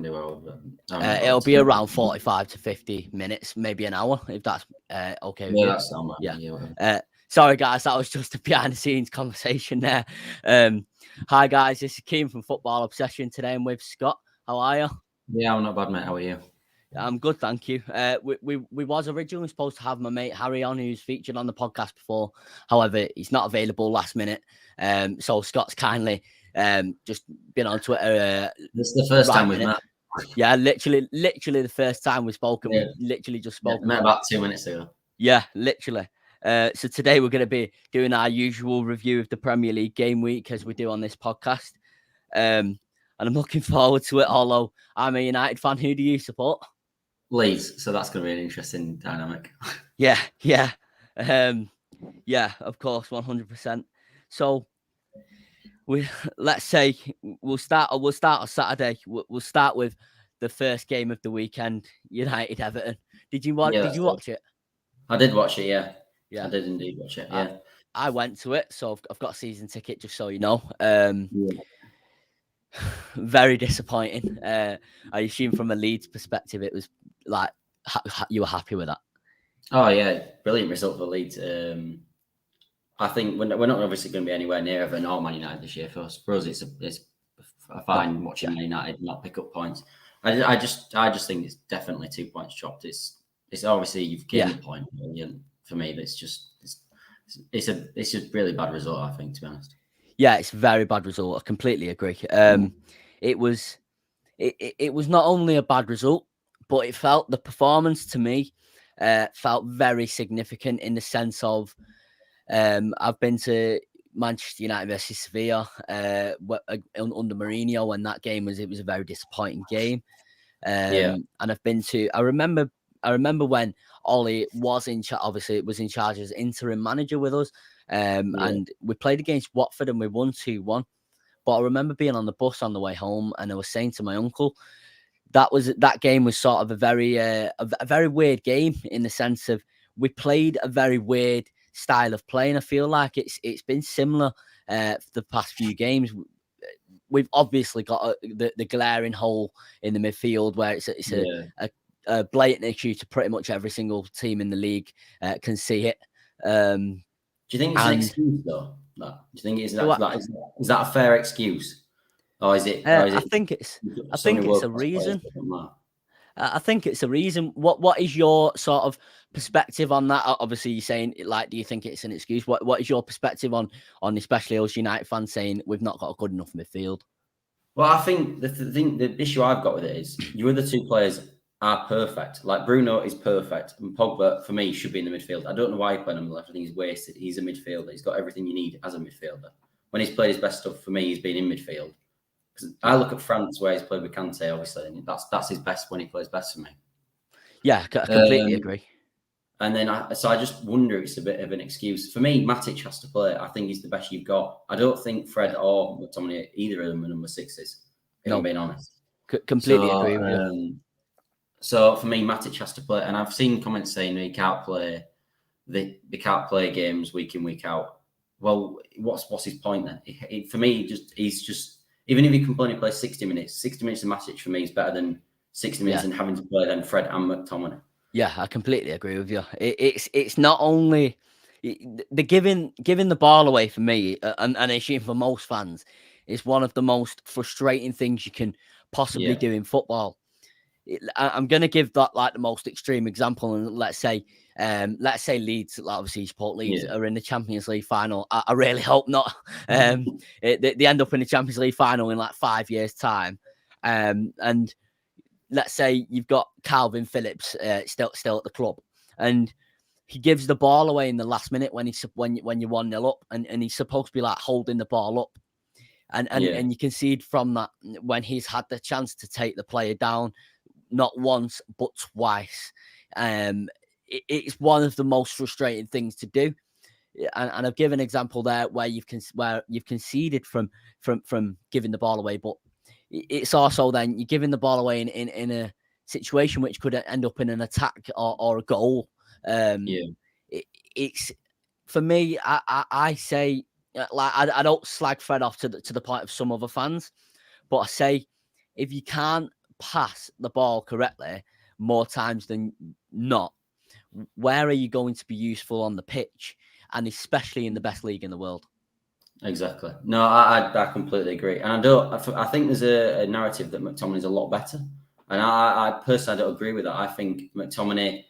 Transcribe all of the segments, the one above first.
do over. It'll be around 45 to 50 minutes, maybe an hour, if that's okay with you. That's not bad. Yeah. Sorry, guys, that was just a behind-the-scenes conversation there. Hi, guys, this is Keane from Football Obsession. Today I'm with Scott. How are you? Yeah, I'm not bad, mate. How are you? I'm good, thank you. We was originally supposed to have my mate Harry on, who's featured on the podcast before. However, he's not available last minute. So Scott's kindly just been on Twitter. This is the first time we've met. Yeah, literally the first time we've spoken. Yeah. We literally just spoken. Met about 2 minutes ago. Yeah, literally. So today we're going to be doing our usual review of the Premier League game week as we do on this podcast. And I'm looking forward to it, although I'm a United fan. Who do you support? Leeds. So that's going to be an interesting dynamic. Yeah. Of course, 100%. So let's say we'll start on Saturday. We'll start with the first game of the weekend, United Everton. Did you watch it? I did watch it, yeah. I did indeed watch it, yeah. I went to it, so I've got a season ticket, just so you know. Very disappointing. I assume from a Leeds perspective, it was like you were happy with that. Oh yeah, brilliant result for Leeds. I think we're not obviously going to be anywhere near Everton or Man United this year. For us, it's fine watching Man United not pick up points. I just think it's definitely 2 points chopped. It's obviously you've gained a point, and for me, it's a really bad result. I think, to be honest. Yeah, it's a very bad result. I completely agree. It was not only a bad result, but it felt the performance to me felt very significant in the sense of I've been to Manchester United versus Sevilla under Mourinho, and that game was a very disappointing game. And I've been to. I remember when Ollie was in charge. Obviously, it was in charge as interim manager with us. And we played against Watford and we won 2-1. But I remember being on the bus on the way home, and I was saying to my uncle that game was sort of a very weird game in the sense of we played a very weird style of play, and I feel like it's been similar for the past few games. We've obviously got the glaring hole in the midfield where it's a blatant issue to pretty much every single team in the league can see it. Do you think it's an excuse though? No. Do you think is that a fair excuse, or is it? I think it's a reason. I think it's a reason. What is your sort of perspective on that? Obviously, you're saying do you think it's an excuse? What is your perspective on especially us United fans saying we've not got a good enough midfield? Well, I think the issue I've got with it is your other two players are perfect. Like Bruno is perfect, and Pogba for me should be in the midfield. I don't know why he played on the left. I think he's wasted. He's a midfielder. He's got everything you need as a midfielder. When he's played his best stuff for me, he's been in midfield. Because I look at France where he's played with Kante, obviously, and that's his best when he plays best for me. Yeah, I completely agree. And then I just wonder if it's a bit of an excuse. For me, Matic has to play. I think he's the best you've got. I don't think Fred or McTominay, either of them are number 6s, if I'm being honest. Completely agree with you. So for me, Matic has to play. And I've seen comments saying he can't play they can't play games week in, week out. Well, what's his point then? For me, he's just even if he can only play 60 minutes of Matic for me is better than 60 minutes and having to play then Fred and McTominay. Yeah, I completely agree with you. It's not only the giving the ball away for me, and I assume for most fans, is one of the most frustrating things you can possibly do in football. I'm going to give that like the most extreme example, and let's say Leeds, obviously support Leeds, are in the Champions League final. I really hope not. They end up in the Champions League final in like 5 years' time, and let's say you've got Calvin Phillips still at the club, and he gives the ball away in the last minute when you're 1-0 up, and he's supposed to be like holding the ball up, and you can see from that when he's had the chance to take the player down, not once but twice. It's one of the most frustrating things to do, and I've given an example there where you've conceded from giving the ball away, but it's also then you're giving the ball away in a situation which could end up in an attack or a goal. It's for me. I say I don't slag Fred off to the point of some other fans, but I say if you can't pass the ball correctly more times than not, where are you going to be useful on the pitch, and especially in the best league in the world? Exactly. No, I completely agree, and I think there's a narrative that McTominay's a lot better, and I personally don't agree with that. I think McTominay,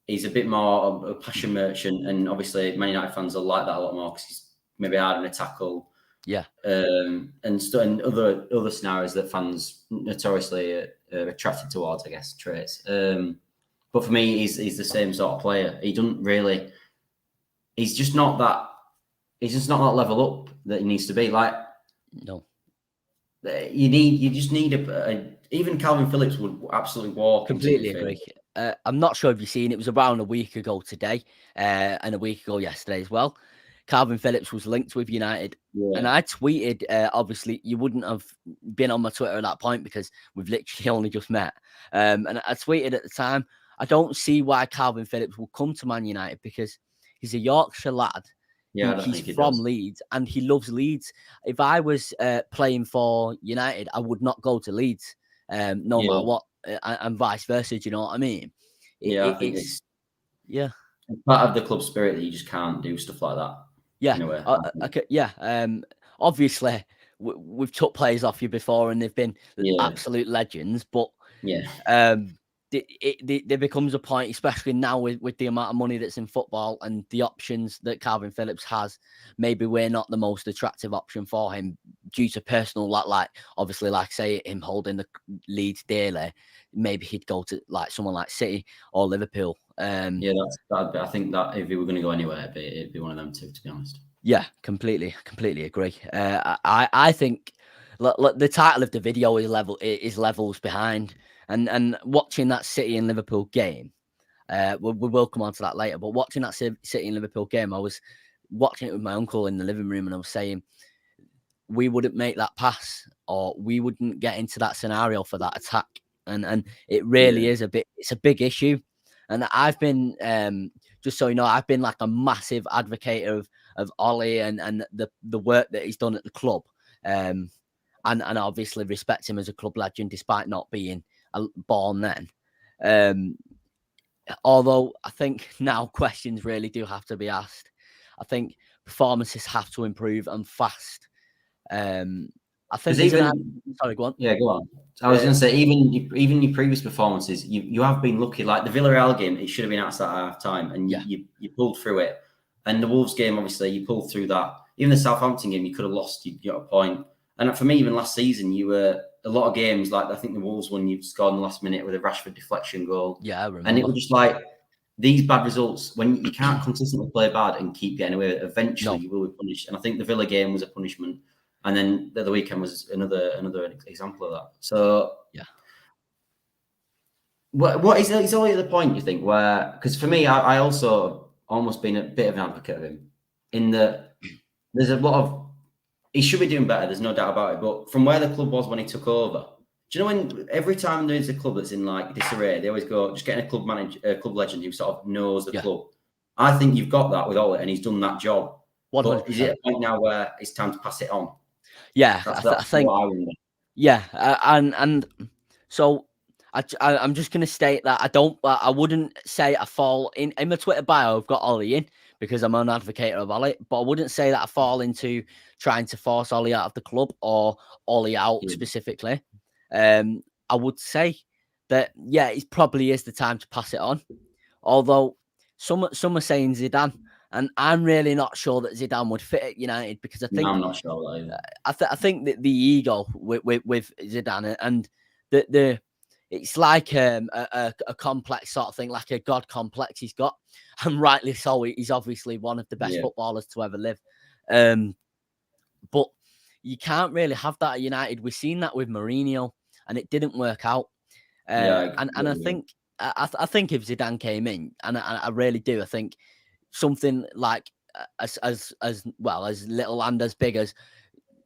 he's a bit more of a passion merchant, and obviously Man United fans will like that a lot more because he's maybe hard in a tackle, Yeah, and other scenarios that fans notoriously are attracted towards, I guess, traits. But for me, he's the same sort of player. He doesn't really. He's just not that. He's just not that level up that he needs to be. Like, no, you just need even Calvin Phillips would absolutely walk into completely midfield. agree. I'm not sure if you've seen, it was around a week ago today, and a week ago yesterday as well. Calvin Phillips was linked with United, and I tweeted. Obviously, you wouldn't have been on my Twitter at that point because we've literally only just met. And I tweeted at the time, I don't see why Calvin Phillips will come to Man United because he's a Yorkshire lad. Yeah, I don't He's think he from does. Leeds and he loves Leeds. If I was playing for United, I would not go to Leeds, no matter what, and vice versa. Do you know what I mean? I think It's yeah, part of the club spirit that you just can't do stuff like that. yeah, In a way. okay, yeah. Obviously, we've took players off you before, and they've been absolute legends. But there becomes a point, especially now with the amount of money that's in football and the options that Calvin Phillips has. Maybe we're not the most attractive option for him due to personal, like obviously, like say him holding the Leeds dearly. Maybe he'd go to like someone like City or Liverpool. I think that if he were going to go anywhere, it'd be one of them two, to be honest. Yeah, completely agree. I think the title of the video is levels behind, and watching that City and Liverpool game, we will come on to that later. But watching that City and Liverpool game, I was watching it with my uncle in the living room, and I was saying we wouldn't make that pass, or we wouldn't get into that scenario for that attack, and it really is it's a big issue. And I've been, just so you know, I've been like a massive advocate of Ollie and the work that he's done at the club, and obviously respect him as a club legend despite not being born then. Although I think now questions really do have to be asked. I think performances have to improve and fast. I think sorry, go on. Yeah, go on. I was going to say, even your previous performances, you have been lucky. Like the Villarreal game, it should have been outside at half time, and you pulled through it. And the Wolves game, obviously, you pulled through that. Even the Southampton game, you could have lost. You got a point. And for me, even last season, you were a lot of games. Like I think the Wolves one, you scored in the last minute with a Rashford deflection goal. Yeah, I remember. And it was just like these bad results when you can't consistently play bad and keep getting away with it. Eventually, you will be punished. And I think the Villa game was a punishment. And then the weekend was another example of that. So yeah, what is it's only at the point you think where, because for me, I also almost been a bit of an advocate of him in that there's a lot of he should be doing better. There's no doubt about it. But from where the club was when he took over, do you know when every time there's a club that's in like disarray, they always go just getting a club manager, a club legend who sort of knows the club. I think you've got that with Ollie, and he's done that job. 100%. But is it a point now where it's time to pass it on? Yeah, I think. Yeah, and so I'm just going to state that I wouldn't say I fall in my Twitter bio. I've got Ollie in because I'm an advocate of Ollie, but I wouldn't say that I fall into trying to force Ollie out of the club or Ollie out specifically. I would say that it probably is the time to pass it on. Although some are saying Zidane. And I'm really not sure that Zidane would fit at United because I think I'm not sure either. I think that the ego with Zidane and the it's like a complex sort of thing, like a god complex he's got, and rightly so. He's obviously one of the best footballers to ever live. But you can't really have that at United. We've seen that with Mourinho, and it didn't work out. And I think I think if Zidane came in, and I really do, I think something like as well as little and as big as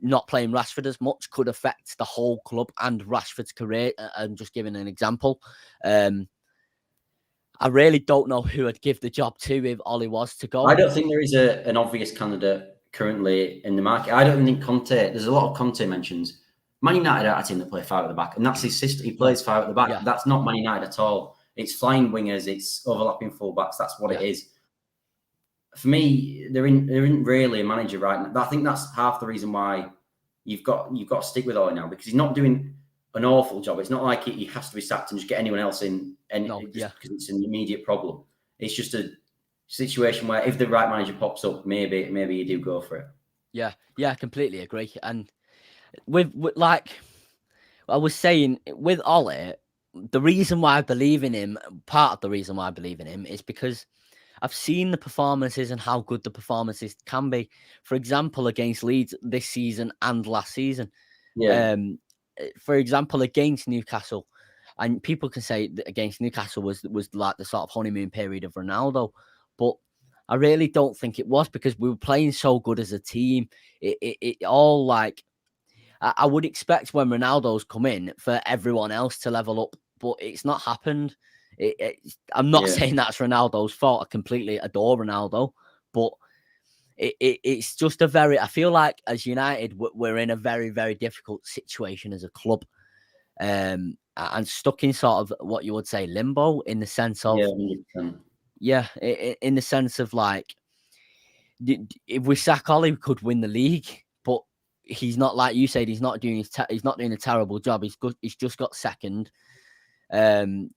not playing Rashford as much could affect the whole club and Rashford's career. I'm just giving an example. I really don't know who I'd give the job to if Ollie was to go. I don't think there is an obvious candidate currently in the market. I don't think Conte. There's a lot of Conte mentions, Man United are a team that play 5 at the back, and that's his system. He plays 5 at the back. Yeah. That's not Man United at all. It's flying wingers. It's overlapping fullbacks. That's what it is. For me, there isn't really a manager right now. I think that's half the reason why you've got to stick with Ole now, because he's not doing an awful job. It's not like he has to be sacked and just get anyone else in, because it's an immediate problem. It's just a situation where if the right manager pops up, maybe you do go for it. Yeah, I completely agree. And with like I was saying, with Ole, the reason why I believe in him, part of the reason why I believe in him, is because I've seen the performances and how good the performances can be. For example, against Leeds this season and last season. Yeah. For example, against Newcastle, and people can say that against Newcastle was like the sort of honeymoon period of Ronaldo, but I really don't think it was, because we were playing so good as a team. It all, like, I would expect when Ronaldo's come in for everyone else to level up, but it's not happened. I'm not saying that's Ronaldo's fault. I completely adore Ronaldo, but it's just I feel like as United, we're in a very, very difficult situation as a club, and stuck in sort of what you would say limbo, in the sense of, in the sense of, like, if we sack Ole, we could win the league, but he's not, like you said, he's not doing he's not doing a terrible job. He's just got second, to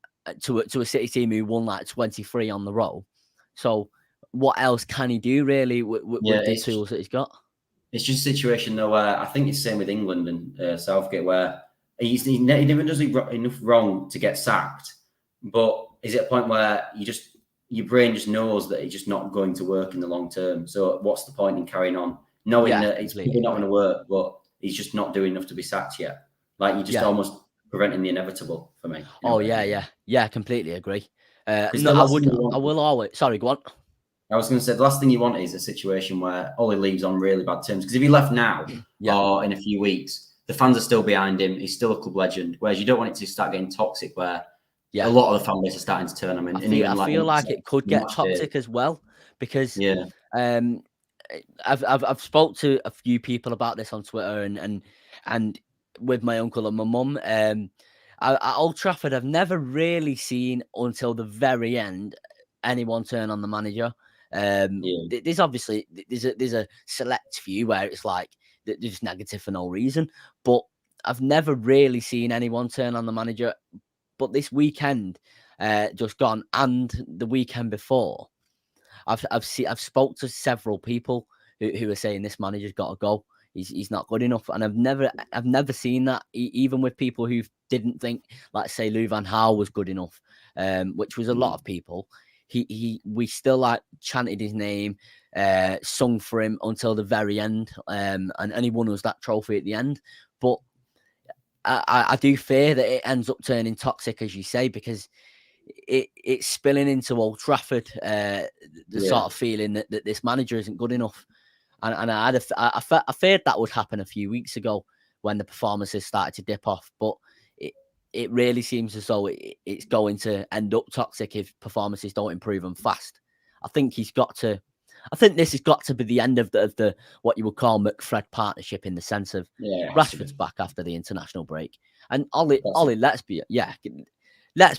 a City team who won like 23 on the row. So what else can he do really with the tools that he's got? It's just a situation though where I think it's the same with England and Southgate, where he never does enough wrong to get sacked, but is it a point where your brain just knows that it's just not going to work in the long term? So what's the point in carrying on, knowing that it's probably not going to work, but he's just not doing enough to be sacked yet? Like, you just almost preventing the inevitable for me. Oh yeah, completely agree. No, I will always. Sorry, go on. I was going to say, the last thing you want is a situation where Ole leaves on really bad terms. Because if he left now or in a few weeks, the fans are still behind him. He's still a club legend. Whereas you don't want it to start getting toxic, where a lot of the fan base are starting to turn him in. I feel like it could get toxic as well, because I've spoke to a few people about this on Twitter and with my uncle and my mum. At Old Trafford, I've never really seen until the very end anyone turn on the manager. There's obviously there's a select few where it's like they're just negative for no reason, but I've never really seen anyone turn on the manager. But this weekend, just gone, and the weekend before, I've spoke to several people who are saying this manager's got to go. He's not good enough, and I've never seen that, even with people who didn't think, like, say, Louis van Gaal was good enough, which was a lot of people. We still, like, chanted his name, sung for him until the very end, and he won us that trophy at the end. But I do fear that it ends up turning toxic, as you say, because it's spilling into Old Trafford, the sort of feeling that this manager isn't good enough. And I feared that would happen a few weeks ago when the performances started to dip off. But it really seems as though it's going to end up toxic if performances don't improve them fast. I think this has got to be the end of the what you would call McFred partnership, in the sense of Rashford's back after the international break, and Ollie, let's be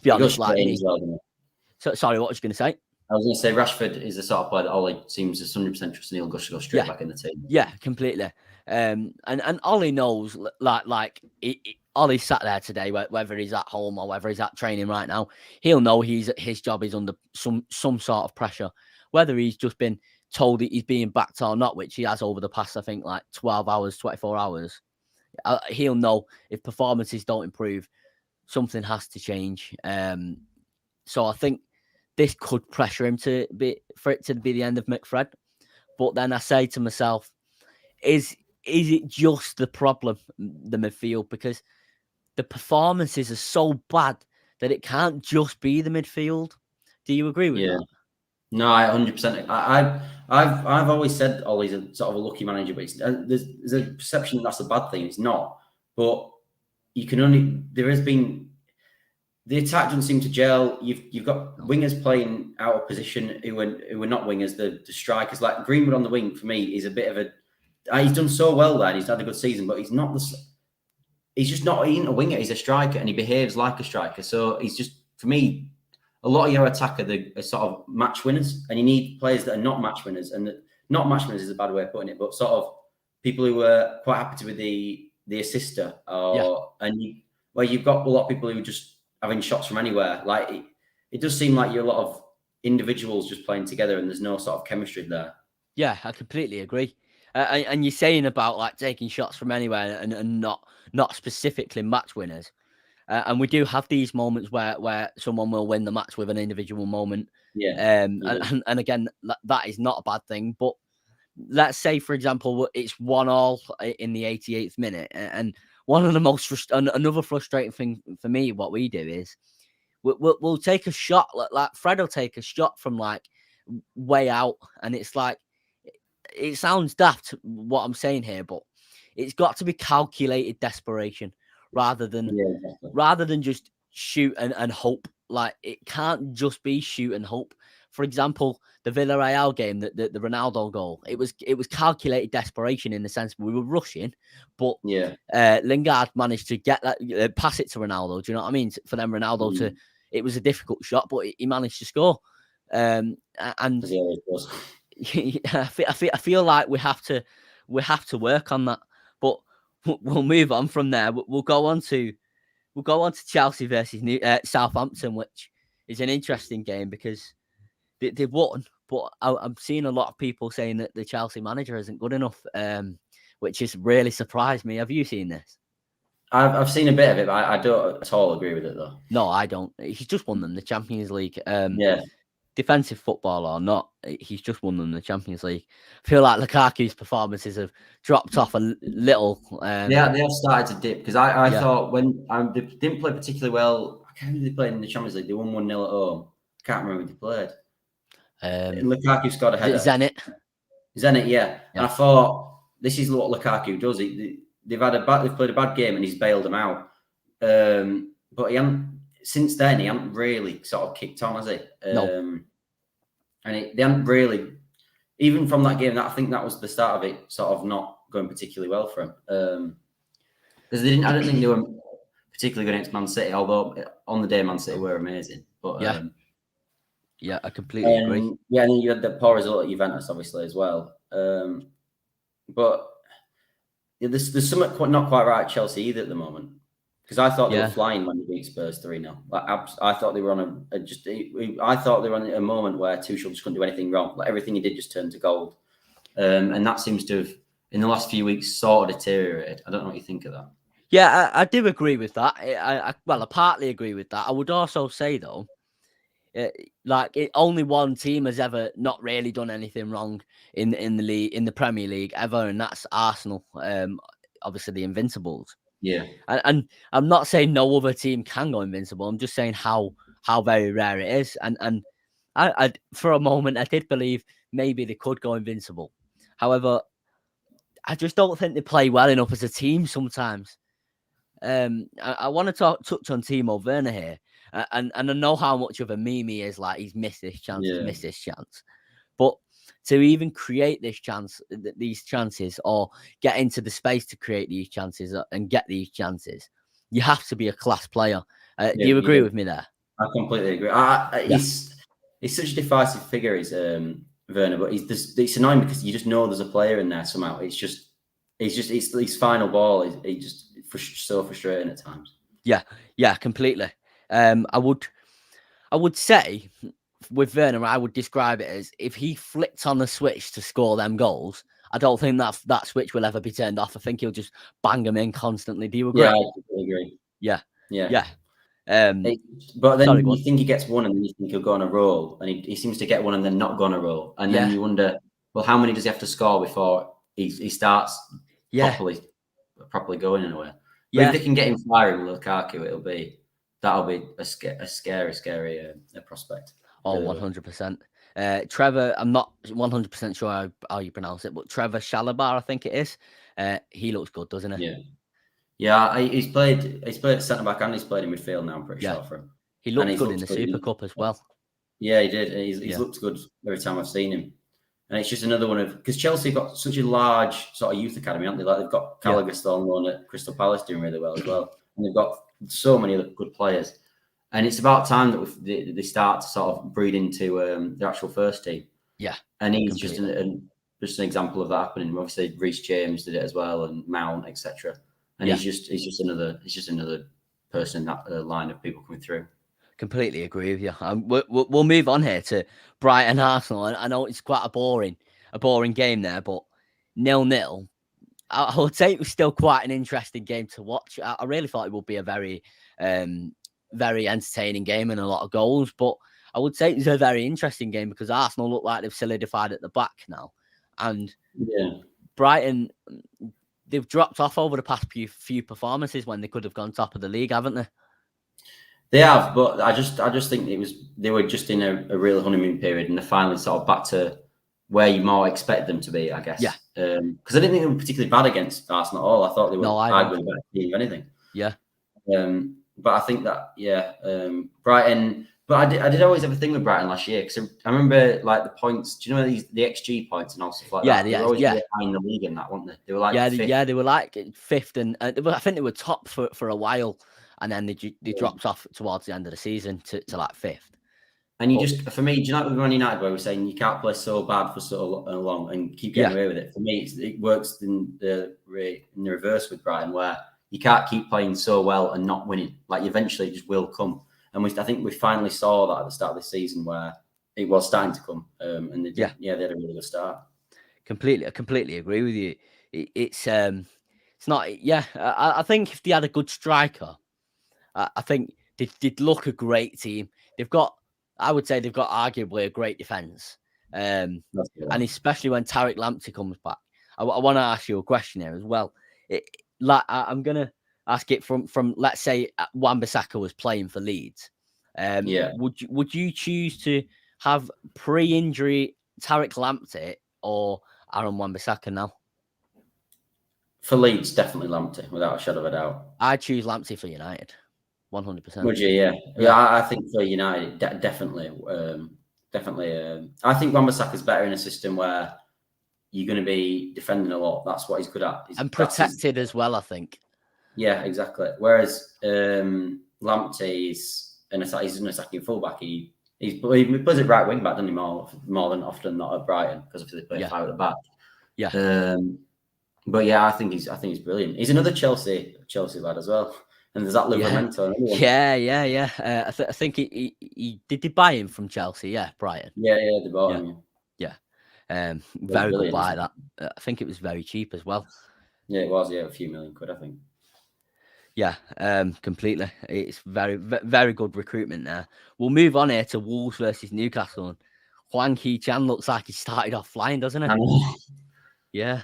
honest. Sorry, what was you going to say? I was going to say Rashford is the sort of player that Ollie seems 100% trust, and he'll go straight back in the team. Yeah, completely. And Ollie knows, like Ollie sat there today, whether he's at home or whether he's at training right now, he'll know his job is under some sort of pressure, whether he's just been told that he's being backed or not, which he has over the past, I think, like 12 hours, 24 hours. He'll know if performances don't improve, something has to change. So I think this could pressure him for it to be the end of McFred. But then I say to myself, is it just the problem, the midfield? Because the performances are so bad that it can't just be the midfield. Do you agree with that? No, I 100%. I've always said Ollie's a sort of a lucky manager, but there's a perception that's a bad thing. It's not. But there has been, the attack doesn't seem to gel. You've got wingers playing out of position who are not wingers. The strikers, like Greenwood on the wing, for me is a bit of a. He's done so well there, and he's had a good season, but he's not he's just not a winger. He's a striker, and he behaves like a striker. So he's just, for me, a lot of your attack are sort of match winners, and you need players that are not match winners. And not match winners is a bad way of putting it, but sort of people who are quite happy to be the assister, where you've got a lot of people who are just having shots from anywhere. Like it does seem like you're a lot of individuals just playing together, and there's no sort of chemistry there. Yeah, I completely agree. And you're saying about like taking shots from anywhere and not specifically match winners. And we do have these moments where someone will win the match with an individual moment. Yeah. And again, that is not a bad thing. But let's say, for example, it's 1-1 in the 88th minute. And one of the most another frustrating thing for me, what we do is we'll take a shot. Like Fred will take a shot from like way out, and it's like, it sounds daft what I'm saying here, but it's got to be calculated desperation rather than just shoot and hope. Like it can't just be shoot and hope. For example, the Villarreal game, the Ronaldo goal, it was calculated desperation in the sense we were rushing, but Lingard managed to get that, pass it to Ronaldo. Do you know what I mean? For them, Ronaldo to, it was a difficult shot, but he managed to score. And I feel like we have to work on that, but we'll move on from there. We'll go on to Chelsea versus Southampton, which is an interesting game because they've won, but I'm seeing a lot of people saying that the Chelsea manager isn't good enough, which has really surprised me. Have you seen this? I've seen a bit of it, but I don't at all agree with it though. No, I don't. He's just won them the Champions League. Defensive football or not, he's just won them the Champions League. I feel like Lukaku's performances have dropped off a little. They have started to dip because I thought when they didn't play particularly well. I can't remember they played in the Champions League. They won 1-0 at home. I can't remember who they played. Lukaku scored a header. Zenit, yeah. And I thought this is what Lukaku does. They've played a bad game and he's bailed them out. But since then, he hasn't really sort of kicked on, has he? No. And they haven't really, even from that game, I think that was the start of it, sort of not going particularly well for him. Because I don't think they were particularly good against Man City, although on the day Man City were amazing. But yeah, I completely agree. Yeah, and then you had the poor result at Juventus, obviously, as well. But there's something not quite right at Chelsea either at the moment. Because I thought they were flying when they beat Spurs 3-0. Like, I thought they were on I thought they were on a moment where Tuchel just couldn't do anything wrong. Like everything he did just turned to gold. And that seems to have, in the last few weeks, sort of deteriorated. I don't know what you think of that. Yeah, I do agree with that. I partly agree with that. I would also say though, only one team has ever not really done anything wrong in the league, in the Premier League ever, and that's Arsenal. Obviously the Invincibles. Yeah, and I'm not saying no other team can go invincible. I'm just saying how very rare it is. And I for a moment I did believe maybe they could go invincible. However, I just don't think they play well enough as a team sometimes. I want to touch on Timo Werner here, and I know how much of a meme he is. Like he's missed this chance, but to even create these chances, or get into the space to create these chances and get these chances, you have to be a class player. Do you agree with me there? I completely agree. He's such a decisive figure, is Werner, but it's annoying because you just know there's a player in there somehow. It's his final ball. He just so frustrating at times. Yeah, completely. I would say, with Werner, I would describe it as if he flicked on the switch to score them goals, I don't think that switch will ever be turned off. I think he'll just bang them in constantly. Do you agree? Yeah, I completely agree. Yeah. But then you think he gets one, and then you think he'll go on a roll, and he seems to get one and then not go on a roll, and then you wonder, well, how many does he have to score before he starts properly going in a way? But if they can get him firing with Lukaku, that'll be a scary prospect. Oh, 100%. Trevor, I'm not 100% sure how you pronounce it, but Trevor Chalobah, I think it is. He looks good, doesn't he? Yeah. He's played centre back and he's played in midfield now. I'm pretty sure for him. He looked good in the Super Cup as well. Yeah, he did. He's looked good every time I've seen him. And it's just another one of, because Chelsea have got such a large sort of youth academy, haven't they? Like they've got Gallagher still on loan at Crystal Palace doing really well as well. And they've got so many other good players. And it's about time that they start to sort of breed into their actual first team. Yeah. And he's just an example of that happening. Obviously, Reece James did it as well, and Mount, etc. And he's just another person in that line of people coming through. Completely agree with you. We'll move on here to Brighton Arsenal. I know it's quite a boring game there, but 0-0. I would say it was still quite an interesting game to watch. I really thought it would be a very, very entertaining game and a lot of goals. But I would say it was a very interesting game because Arsenal look like they've solidified at the back now, and Brighton, they've dropped off over the past few performances when they could have gone top of the league, haven't they? They have, but I just think they were just in a real honeymoon period, and they're finally sort of back to where you more expect them to be, I guess. Yeah. Because I didn't think they were particularly bad against Arsenal at all. I thought they were arguably better team, if anything. Yeah. But I think that Brighton. But I did always have a thing with Brighton last year because I remember like the points. Do you know the XG points and all stuff like that? They were always really high in the league in that, weren't they? They were like they were like fifth, and I think they were top for a while. And then they dropped off towards the end of the season to like fifth. And for me, do you know like with Man United where we're saying you can't play so bad for so long and keep getting away with it? For me, it works in the reverse with Brighton where you can't keep playing so well and not winning. Like eventually it just will come. And I think we finally saw that at the start of the season where it was starting to come. And they had a really good start. I completely agree with you. It's not. I think if they had a good striker, I think they'd look a great team. I would say they've got arguably a great defence. And especially when Tariq Lamptey comes back. I want to ask you a question here as well. I'm going to ask it from let's say Wan-Bissaka was playing for Leeds. Would you choose to have pre-injury Tariq Lamptey or Aaron Wan-Bissaka now? For Leeds, definitely Lamptey, without a shadow of a doubt. I'd choose Lamptey for United. 100%. Would you? Yeah. I think for United, definitely. I think Wan-Bissaka is better in a system where you're going to be defending a lot. That's what he's good at. And protected as well, I think. Yeah, exactly. Whereas Lamptey is he's an attacking fullback. He plays at right wing back, doesn't he? More than often not at Brighton because obviously they play 5 at the back. Yeah. But yeah, I think he's brilliant. He's another Chelsea lad as well. And there's that Livramento. Yeah. I think he did they buy him from Chelsea? Yeah, Brighton. Yeah, they bought him. Yeah. Very good buy that. I think it was very cheap as well. Yeah, it was. Yeah, a few million quid, I think. Yeah, completely. It's very, very good recruitment there. We'll move on here to Wolves versus Newcastle. And Hwang Hee-chan looks like he started off flying, doesn't he? Yeah.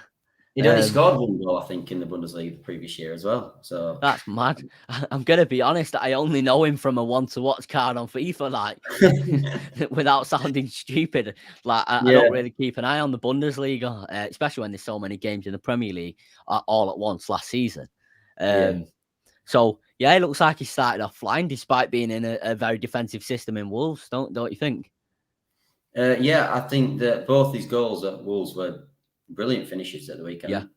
He'd only scored 1 goal, I think, in the Bundesliga the previous year as well. So that's mad. I'm gonna be honest. I only know him from a want-to-watch card on FIFA, like without sounding stupid. Like I don't really keep an eye on the Bundesliga, especially when there's so many games in the Premier League all at once last season. So it looks like he started off flying despite being in a very defensive system in Wolves. Don't you think? I think that both these goals at Wolves were brilliant finishes at the weekend.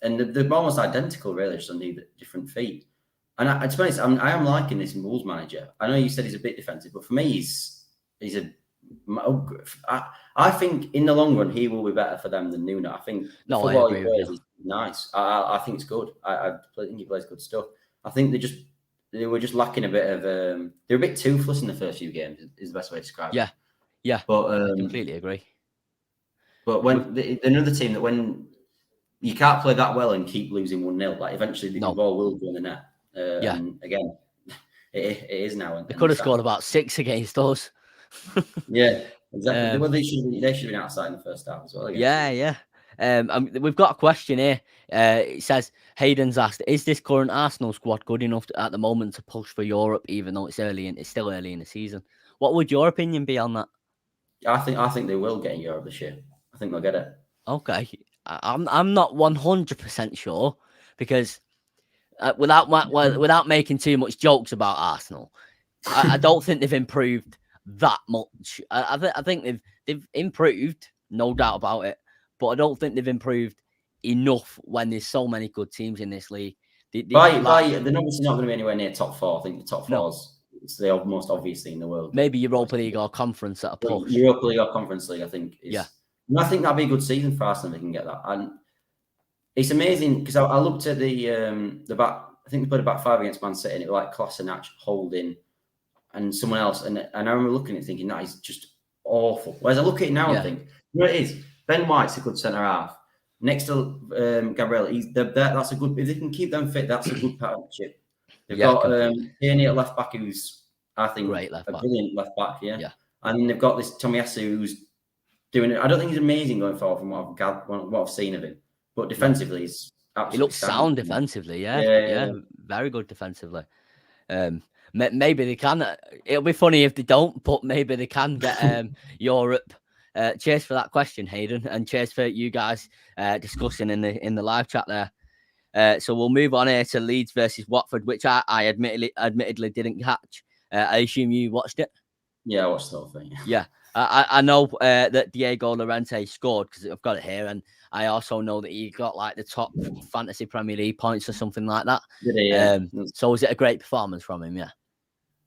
And they're almost identical, really, just on different feet. And to be honest, I am liking this Wolves manager. I know you said he's a bit defensive, but for me, I think in the long run, he will be better for them than Nuno. I think I agree with you. He's nice. I think it's good. I think he plays good stuff. I think they were just lacking a bit of. They were a bit toothless in the first few games. Is the best way to describe it. Yeah. But I completely agree. But when another team that when you can't play that well and keep losing 1-0, like eventually the ball will go in the net. And again, it is now. They could have scored about 6 against us. Yeah, exactly. Well, they should have been outside in the first half as well. Yeah. We've got a question here. It says Hayden's asked, "Is this current Arsenal squad good enough at the moment to push for Europe, even though it's still early in the season?" What would your opinion be on that? I think they will get in Europe this year. I think they'll get it. Okay, I'm not 100% sure because without making too much jokes about Arsenal, I don't think they've improved that much. I think they've improved, no doubt about it. But I don't think they've improved enough when there's so many good teams in this league. They're obviously not going to be anywhere near top four. I think the top four's it's the most obvious thing in the world. Maybe Europa League or Conference at a push. Europa League or Conference League, I think. And I think that'd be a good season for Arsenal if they can get that. And it's amazing because I looked at the back. I think they played about 5 against Man City, and it was like Kolasinac, Holding, and someone else. And I remember looking at it thinking that is just awful. Whereas I look at it now and think, you know what it is? Ben White's a good centre half. Next to Gabriel, that's a good. If they can keep them fit, that's a good partnership. They've got Tierney at left back, who's I think brilliant left back. Yeah. And then they've got this Tomiyasu who's doing it. I don't think he's amazing going forward from what I've seen of him, but defensively he's absolutely. He looks sound defensively. Yeah, very good defensively. Maybe they can. It'll be funny if they don't, but maybe they can get Europe. Cheers for that question, Hayden, and cheers for you guys discussing in the live chat there. So we'll move on here to Leeds versus Watford, which I admittedly didn't catch. I assume you watched it. Yeah, I watched the whole thing. Yeah, I know that Diego Llorente scored because I've got it here, and I also know that he got like the top fantasy Premier League points or something like that. Did he? Yeah. So was it a great performance from him? Yeah.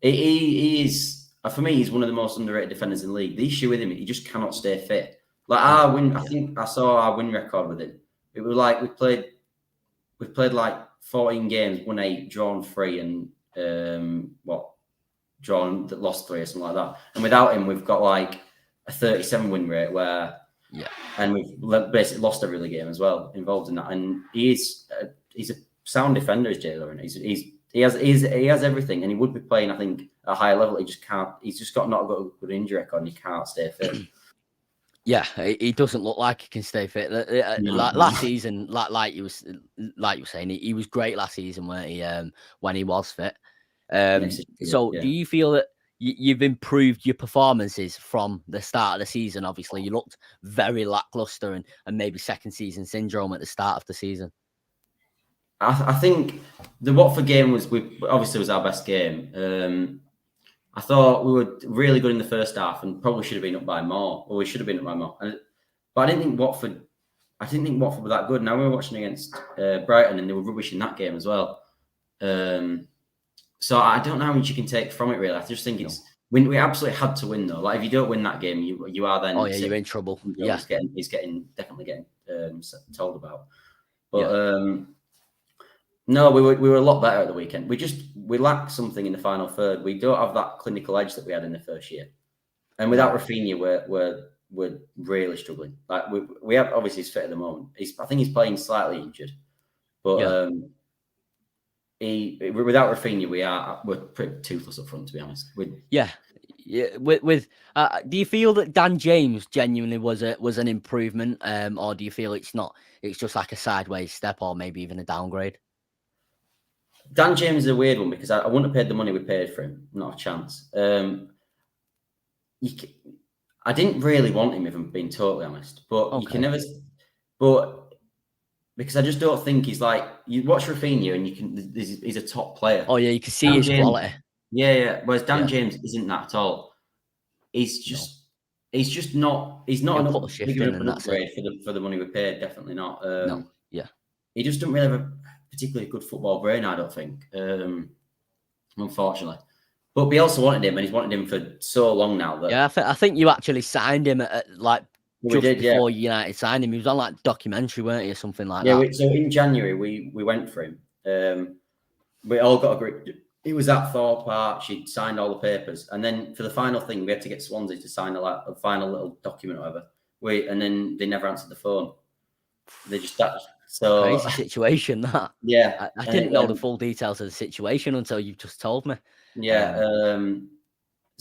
He is. For me, he's one of the most underrated defenders in the league. The issue with him, he just cannot stay fit. Like I think I saw our win record with him. It was like we played like 14 games, won 8, drawn 3, and drawn that lost 3 or something like that. And without him, we've got like a 37 win rate and we've basically lost every other game as well involved in that. And he's a sound defender, is Jay Lauren. He has everything, and he would be playing, I think, at a higher level. He just can't. He's just not got a good injury record, and he can't stay fit. Yeah, he doesn't look like he can stay fit. Last season, like you were saying, he was great last season when he was fit. Do you feel that you've improved your performances from the start of the season? Obviously, you looked very lackluster and maybe second season syndrome at the start of the season. I think the Watford game was our best game. I thought we were really good in the first half and probably should have been up by more. Or we should have been up by more. But I didn't think Watford were that good. Now we were watching against Brighton, and they were rubbish in that game as well. So I don't know how much you can take from it. Really, I just think we absolutely had to win though. Like if you don't win that game, you are then you're in trouble. He's definitely getting told about. But no, we were a lot better at the weekend. We lacked something in the final third. We don't have that clinical edge that we had in the first year, and without Rafinha, we're really struggling. Like we have obviously he's fit at the moment. I think he's playing slightly injured, but without Rafinha, we're pretty toothless up front, to be honest. Yeah. Do you feel that Dan James genuinely was an improvement, or do you feel it's not? It's just like a sideways step, or maybe even a downgrade. Dan James is a weird one because I wouldn't have paid the money we paid for him. Not a chance. I didn't really want him, if I'm being totally honest. But you can never. But because I just don't think he's like you watch Rafinha and he's a top player. Oh yeah, you can see his quality. Yeah. Whereas Dan James isn't that at all. He's just not. He's not enough big of an upgrade for the money we paid. Definitely not. He just doesn't really have a particularly good football brain, I don't think, unfortunately. But Bielsa wanted him, and he's wanted him for so long now. That I think you actually signed him at before United signed him. He was on like documentary, weren't he, or something like that? So in January we went for him. We all got agreed. He was at Thorpe Arch. He'd signed all the papers, and then for the final thing, we had to get Swansea to sign a final little document or whatever. And then they never answered the phone. They just so crazy situation that. Yeah, I didn't know the full details of the situation until you just told me. Yeah.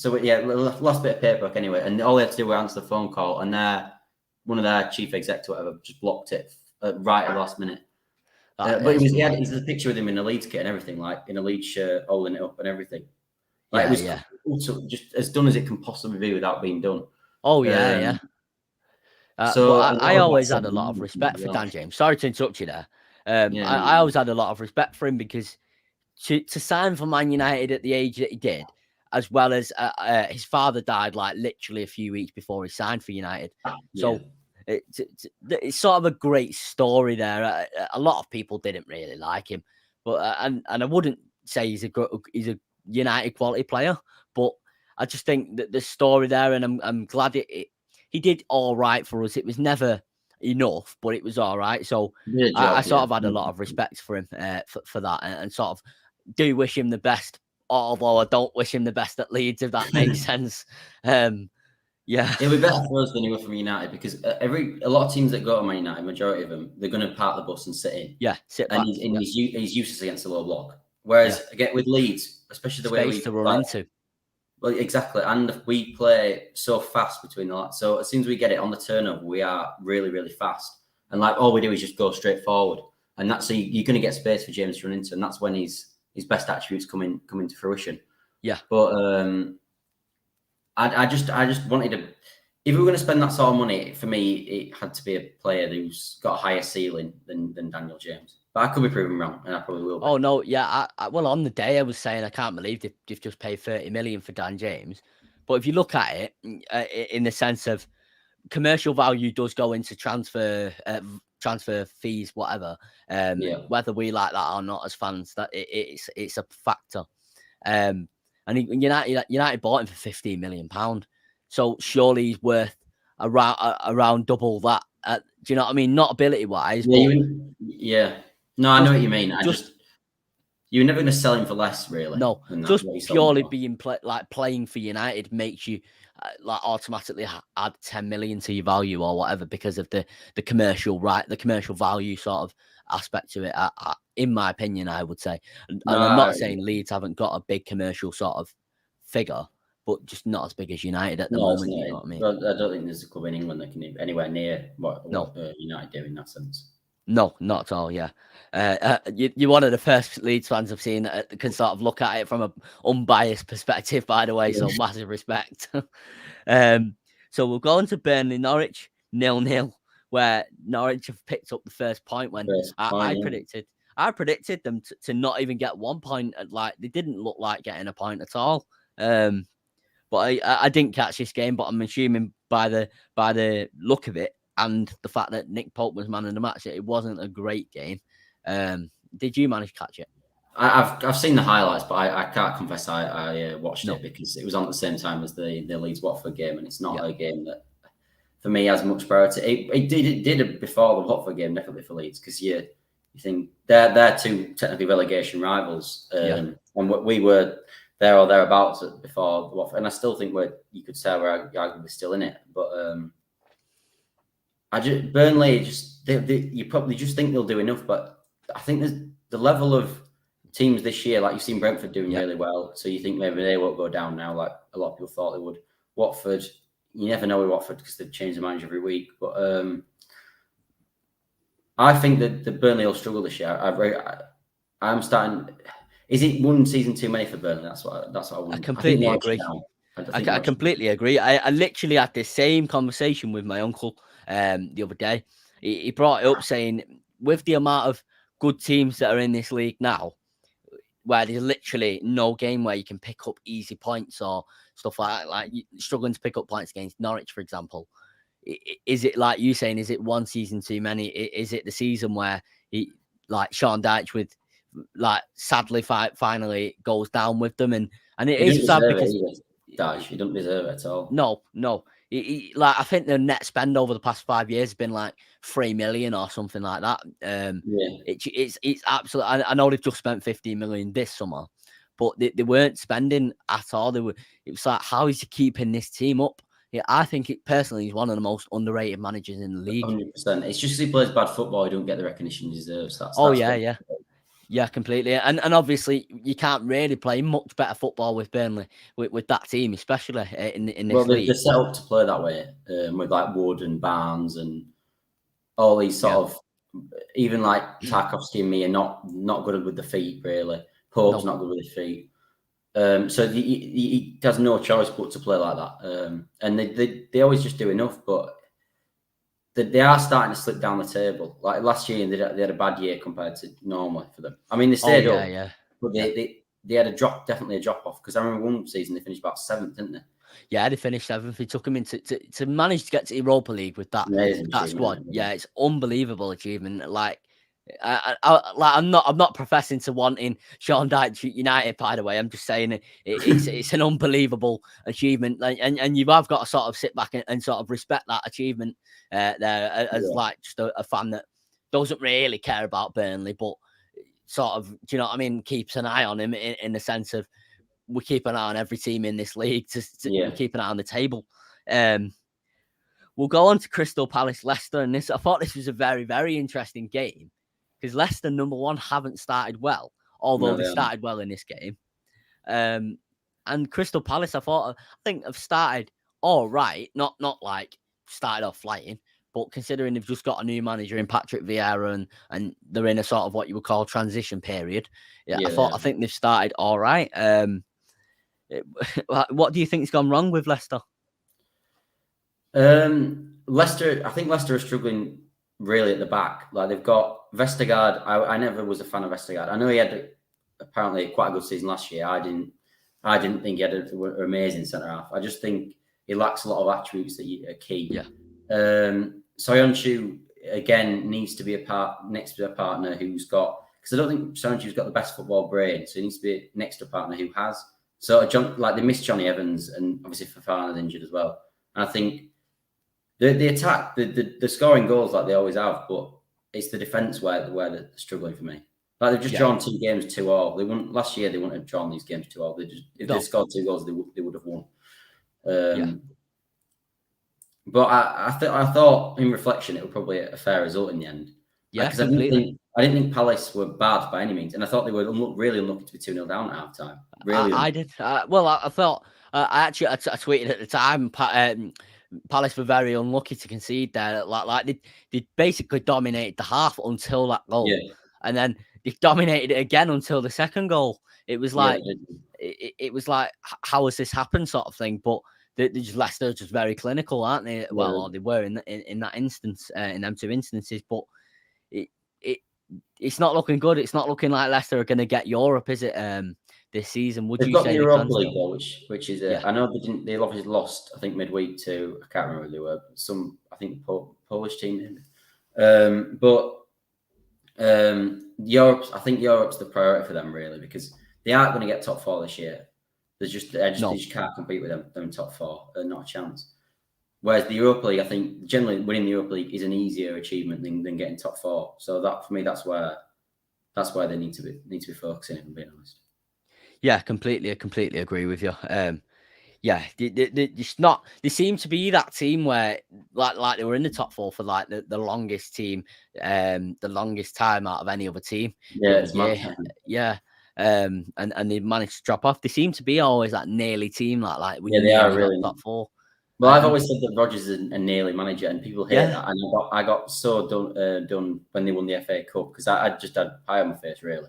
Last bit of paperwork anyway, and all they had to do was answer the phone call, and one of their chief execs or whatever just blocked it right at the last minute. But he had a picture with him in a Leeds kit and everything, like in a Leeds shirt, holding it up and everything. Like it was just as done as it can possibly be without being done. Oh yeah. I always had a lot of respect for Dan James. Sorry to interrupt you there. I always had a lot of respect for him because to sign for Man United at the age that he did, as well as his father died like literally a few weeks before he signed for United. So it's sort of a great story there. A lot of people didn't really like him, but and I wouldn't say he's a United quality player, but I just think that the story there, and I'm glad he did all right for us. It was never enough, but it was all right. So I sort of had a lot of respect for him for that, and sort of do wish him the best. Although I don't wish him the best at Leeds, if that makes sense. Yeah, it'll be better for us than he will from United, because a lot of teams that go to Man United, majority of them, they're going to park the bus and sit in. Yeah, sit back. And he's useless against the low block. Whereas again with Leeds, especially the way we to run into. Well, exactly, and we play so fast between the lines. So as soon as we get it on the turnover, we are really, really fast. And like all we do is just go straight forward, and that's so you're going to get space for James to run into, and that's when his best attributes come into fruition. Yeah, but I just wanted to. If we were going to spend that sort of money, for me, it had to be a player who's got a higher ceiling than Daniel James. But I could be proven wrong, and I probably will be. Oh no, yeah. Well, on the day I was saying I can't believe they've just paid 30 million for Dan James. But if you look at it in the sense of commercial value does go into transfer fees, whatever. Whether we like that or not as fans, that it's a factor. And United bought him for £15 million. So surely he's worth around double that. Do you know what I mean? Not ability wise. Yeah. No, I know what you mean. You're never going to sell him for less, really. No, just purely being playing for United makes you like automatically add 10 million to your value or whatever because of the commercial value sort of aspect to it. In my opinion, I would say, and I'm not saying Leeds haven't got a big commercial sort of figure, but just not as big as United at the moment. You know what I mean? Well, I don't think there's a club in England that can be anywhere near what United do in that sense. No, not at all. Yeah, you're one of the first Leeds fans I've seen that can sort of look at it from an unbiased perspective. By the way, so massive respect. So we'll go on to Burnley Norwich 0-0, where Norwich have picked up the first point. When I predicted them to not even get 1 point. Like they didn't look like getting a point at all. But I didn't catch this game, but I'm assuming by the look of it. And the fact that Nick Pope was man of the match, it wasn't a great game. Did you manage to catch it? I've seen the highlights, but I can't confess I watched it because it was on at the same time as the Leeds Watford game, and it's not a game that for me has much priority. It did before the Watford game, definitely for Leeds, because you think they're two technically relegation rivals, and we were there or thereabouts before the Watford, and I still think you could say we're arguably still in it, but. Burnley you probably just think they'll do enough, but I think there's the level of teams this year, like you've seen Brentford doing really well, so you think maybe they won't go down now, like a lot of people thought they would. Watford, you never know with Watford because they change their manager every week, but I think that the Burnley will struggle this year. I'm starting. Is it one season too many for Burnley? That's what I want. I completely agree. I completely agree. I literally had the same conversation with my uncle the other day. He brought it up saying, with the amount of good teams that are in this league now, where there's literally no game where you can pick up easy points or stuff like struggling to pick up points against Norwich, for example. Is it like you saying, is it one season too many? Is it the season where Sean Dyche with sadly finally goes down with them, and it is sad because Dyche, he doesn't deserve it at all. No. I think the net spend over the past 5 years has been like 3 million or something like that. It's absolutely. I know they've just spent 15 million this summer, but they weren't spending at all. It was like, how is he keeping this team up? Yeah, I think personally he's one of the most underrated managers in the league. 100%. It's just because he plays bad football, he don't get the recognition he deserves. Yeah, completely. And obviously, you can't really play much better football with Burnley, with that team, especially in this league. They're set up to play that way, with like Wood and Barnes and all these sort of, even like Tarkowski and me are not good with the feet, really. Pope's not good with his feet. So he has no choice but to play like that. And they always just do enough, but they are starting to slip down the table. Like last year, they had a bad year compared to normally for them. I mean, they stayed up, but they had definitely a drop off, because I remember one season they finished about 7th, didn't they? Yeah, they finished 7th. It took them to manage to get to Europa League with that squad. Yeah, it's unbelievable achievement. Like, I'm not professing to wanting Sean Dyche to United. By the way, I'm just saying it's an unbelievable achievement, and you have got to sort of sit back and sort of respect that achievement there as like just a fan that doesn't really care about Burnley, but sort of, do you know what I mean? Keeps an eye on him in the sense of, we keep an eye on every team in this league we keep an eye on the table. We'll go on to Crystal Palace Leicester, and I thought this was a very, very interesting game, because Leicester, number one, haven't started well, although they started well in this game. And Crystal Palace, I think have started all right, not like started off flying, but considering they've just got a new manager in Patrick Vieira, and they're in a sort of what you would call transition period. I think they've started all right. What do you think's gone wrong with Leicester? Leicester, I think Leicester are struggling really at the back. Like, they've got Vestergaard. I never was a fan of Vestergaard. I know he had apparently quite a good season last year. I didn't think he had an amazing centre half. I just think he lacks a lot of attributes that are key. Yeah. Soyuncu again needs to be next to a partner who's got, because I don't think Soyuncu's got the best football brain, so he needs to be next to a partner who has. So they missed Johnny Evans, and obviously Fofana's injured as well. And I think the attack, the scoring goals like they always have, but it's the defence where they're struggling for me. Like, they've just drawn 2 games 2-2. They wouldn't last year. They wouldn't have drawn these games 2-2. If they scored 2 goals, they would have won. But I thought in reflection it was probably a fair result in the end. Yeah, because I didn't think Palace were bad by any means, and I thought they were really unlucky to be 2-0 down at half time. Really, I did. I thought I tweeted at the time. Palace were very unlucky to concede there. Like they basically dominated the half until that goal, and then they dominated it again until the second goal. It was like it was like, how has this happened, sort of thing. But Leicester are just very clinical, aren't they? Well, or they were in that instance, in them 2 instances. But it's not looking good. It's not looking like Leicester are going to get Europe, is it? This season, would you say? They've got the Europa League though, which is I know they didn't. They obviously lost, I think, midweek to, I can't remember who they were. I think Polish team. Europe. I think Europe's the priority for them, really, because they aren't going to get top 4 this year. They just can't compete with them top 4. Not a chance. Whereas the Europa League, I think generally winning the Europa League is an easier achievement than getting top 4. So that, for me, that's where they need to be focusing, if I'm being honest. Yeah, completely agree with you. They seem to be that team where like they were in the top 4 for like the longest team, the longest time out of any other team. And they managed to drop off. They seem to be always that nearly team, like when they are really top 4. Well, I've always said that Rodgers is a nearly manager, and people hate that. And I got so done when they won the FA Cup, because I just had pie on my face, really.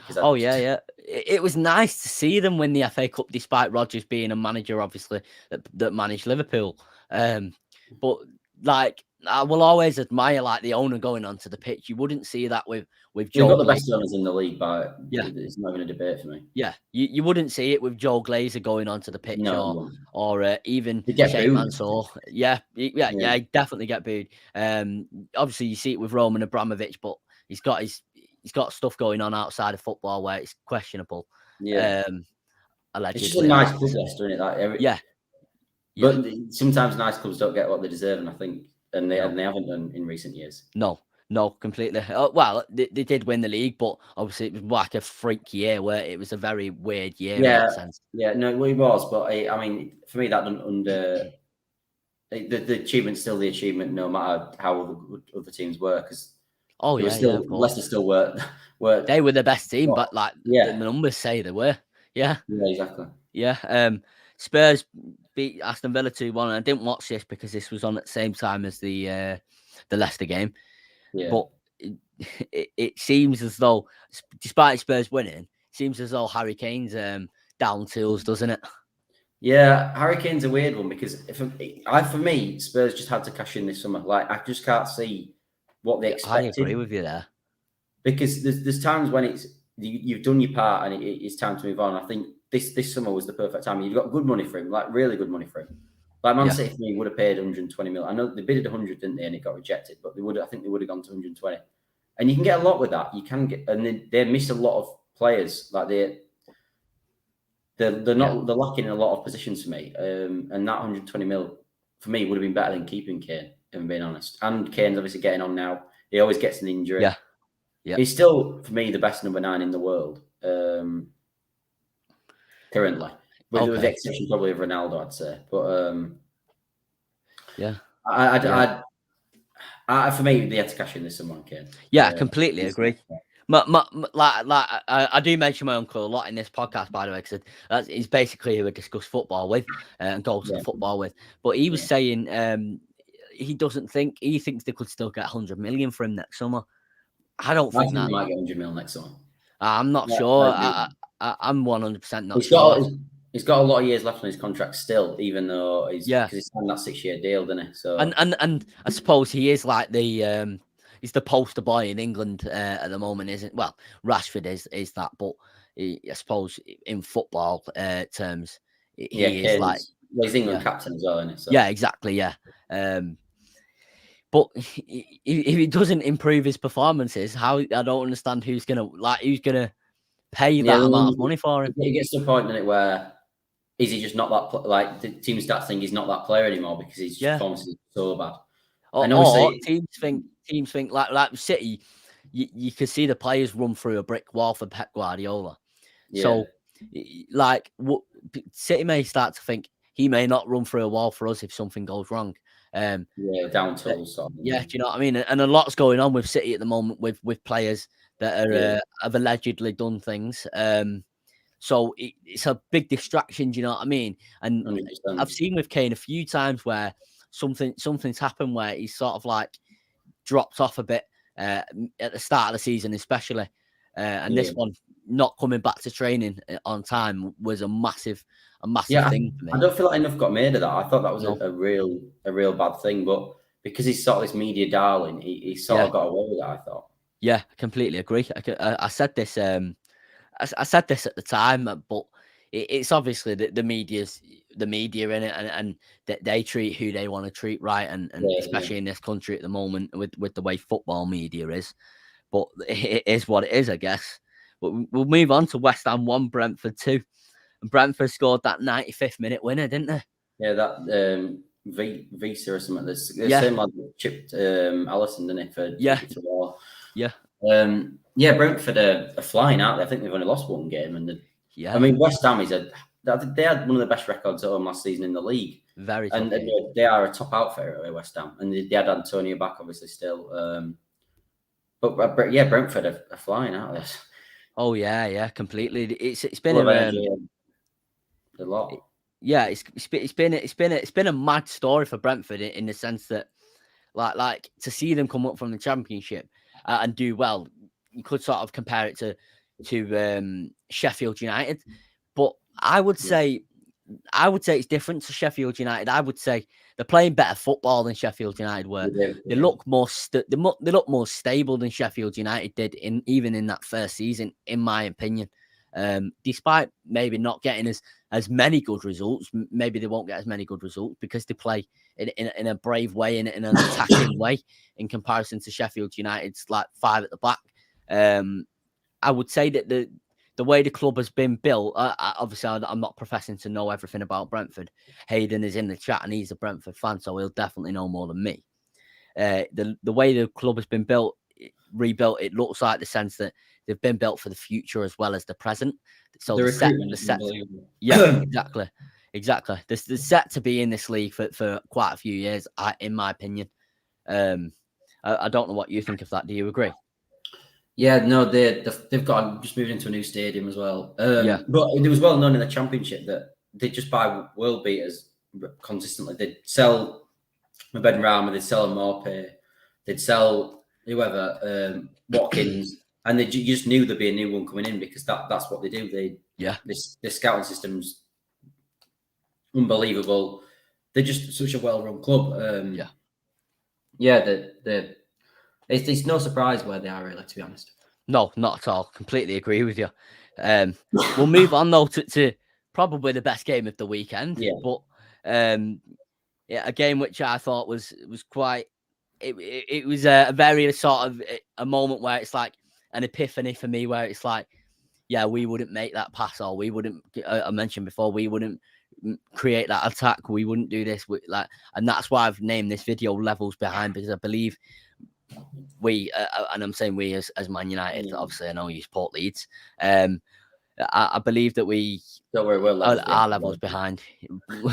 It was nice to see them win the FA Cup, despite Rodgers being a manager, obviously, that managed Liverpool. But like, I will always admire like the owner going onto the pitch. You wouldn't see that with Joe. You've got the best owners in the league, but it's not even a debate for me. Yeah, you wouldn't see it with Joe Glazer going onto the pitch, or even Sheikh Mansour. Yeah, definitely get booed. Obviously, you see it with Roman Abramovich, but he's got stuff going on outside of football where it's questionable. Allegedly. It's just a nice club, Leicester, isn't it? But sometimes nice clubs don't get what they deserve, and I think, and they haven't done in recent years. No, completely. Well, they did win the league, but obviously it was like a freak year where it was a very weird year in that sense. Yeah, no, it was. But I mean, for me, that doesn't the achievement's still the achievement, no matter how other teams were, because Leicester still were. They were the best team, but like the numbers say they were. Yeah, exactly. Yeah. Spurs beat Aston Villa 2-1. And I didn't watch this because this was on at the same time as the Leicester game. Yeah. But it seems as though, despite Spurs winning, it seems as though Harry Kane's down tools, doesn't it? Yeah, Harry Kane's a weird one, because for me, Spurs just had to cash in this summer. Like, I just can't see what they expected. I agree with you there. Because there's times when you've done your part, and it's time to move on. I think this summer was the perfect time. You've got good money for him, like really good money for him. Like Man City for me would have paid 120 million. I know they bidded 100, didn't they, and it got rejected, but I think they would have gone to 120. And you can get a lot with that. You can get, and they miss a lot of players. Like they're lacking in a lot of positions for me. And that 120 mil for me would have been better than keeping Kane, if I'm being honest. And Kane's obviously getting on now. He always gets an injury. Yeah. He's still, for me, the best number 9 in the world currently, with the exception probably of Ronaldo, I'd say. But for me, they had to cash in this someone, Kane. Yeah, I completely agree. I do mention my uncle a lot in this podcast, by the way, because he's basically who I discuss football with and go to the football with. But he was saying he thinks they could still get 100 million for him next summer. I think they might get 100 million next summer. I'm not sure. I'm 100% not sure. He's got a lot of years left on his contract still, even though because he's signed that 6-year deal, didn't he? So and I suppose he is like the he's the poster boy in England at the moment, isn't? Well, Rashford is that, but I suppose in football terms, he is like he's England captain as well, isn't he? So. Yeah, exactly. Yeah. But if he doesn't improve his performances, I don't understand who's gonna pay that amount of money for him. It gets to the point in it where is he just not that like the team stats think he's not that player anymore because his performances are so bad. Or teams think like City, you could see the players run through a brick wall for Pep Guardiola. Yeah. So like City may start to think he may not run through a wall for us if something goes wrong. Down tools. Do you know what I mean? And a lot's going on with City at the moment with players that are have allegedly done things. So it's a big distraction. Do you know what I mean? And 100%. I've seen with Kane a few times where something's happened where he's sort of like dropped off a bit at the start of the season, especially. And this one not coming back to training on time was a massive thing for me. I don't feel like enough got made of that. I thought that was a real bad thing, but because he's sort of this media darling, he sort of got away with it, I thought. Yeah, I completely agree. I said this. I said this at the time, but it's obviously the media in it, and that they treat who they want to treat, right? And especially in this country at the moment with the way football media is. But it is what it is, I guess. But we'll move on to West Ham 1, Brentford 2. And Brentford scored that 95th minute winner, didn't they? Yeah, that Visa or something. The same lad that chipped Alisson, didn't it? Brentford are flying, aren't they? I think they've only lost one game. I mean, West Ham they had one of the best records at home last season in the league. Very tough. And they are a top outfit, West Ham. And they had Antonio back, obviously, still. But Brentford are flying, aren't they? Oh yeah, completely. It's been a lot. Yeah, it's been a mad story for Brentford in the sense that like to see them come up from the Championship and do well. You could sort of compare it to Sheffield United, but I would say it's different to Sheffield United. I would say they're playing better football than Sheffield United were. They look more they look more stable than Sheffield United did even in that first season, in my opinion. Despite maybe not getting as many good results, maybe they won't get as many good results because they play in a brave way, in an attacking way, in comparison to Sheffield United's like 5 at the back. I would say that the way the club has been built, obviously I'm not professing to know everything about Brentford. Hayden is in the chat and he's a Brentford fan, so he'll definitely know more than me. The way the club has been rebuilt, it looks like the sense that they've been built for the future as well as the present. So the set, yeah, exactly. They're set to be in this league for quite a few years, in my opinion. I don't know what you think of that. Do you agree? Yeah, no, they've just moved into a new stadium as well. But it was well known in the Championship that they just buy world beaters consistently. They'd sell Ben Rama, they'd sell Morpay, they'd sell whoever, Watkins, and you just knew there'd be a new one coming in because that's what they do. Their scouting system's unbelievable. They're just such a well-run club. It's no surprise where they are, really, to be honest. No, not at all. Completely agree with you. We'll move on though to probably the best game of the weekend, Yeah. but yeah, a game which I thought was quite. It was a very sort of a moment where it's like an epiphany for me, where it's like, yeah, we wouldn't make that pass, or we wouldn't. I mentioned before, we wouldn't create that attack. We wouldn't do this. And that's why I've named this video "Levels Behind," because I believe we, and I'm saying we as Man United. Obviously, I know you support Leeds. I believe that we Don't worry, we're are levels behind.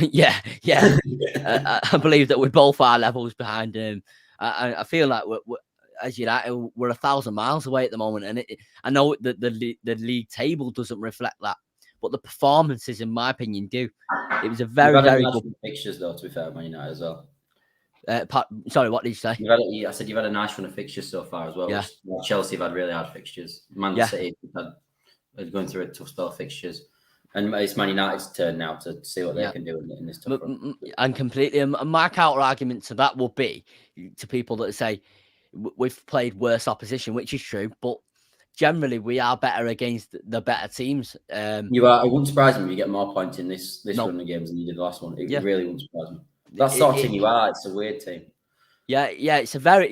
yeah. I believe that we're both are levels behind him. I feel like we're as United, we're 1,000 miles away at the moment, and I know that the league table doesn't reflect that, but the performances, in my opinion, do. It was a very good fixtures, though. To be fair, Man United as well. Sorry, what did you say? I said you've had a nice run of fixtures so far as well. Yeah. Which Chelsea have had really hard fixtures. Man City are going through a tough spell of fixtures. And it's Man United's turn now to see what they can do in this tough run. And completely, and my counter argument to that will be to people that say we've played worse opposition, which is true, but generally we are better against the better teams. You are. It wouldn't surprise me if you get more points in this run of games than you did the last one. It really wouldn't surprise me. That's the sort of team you are. It's a weird team. Yeah, it's very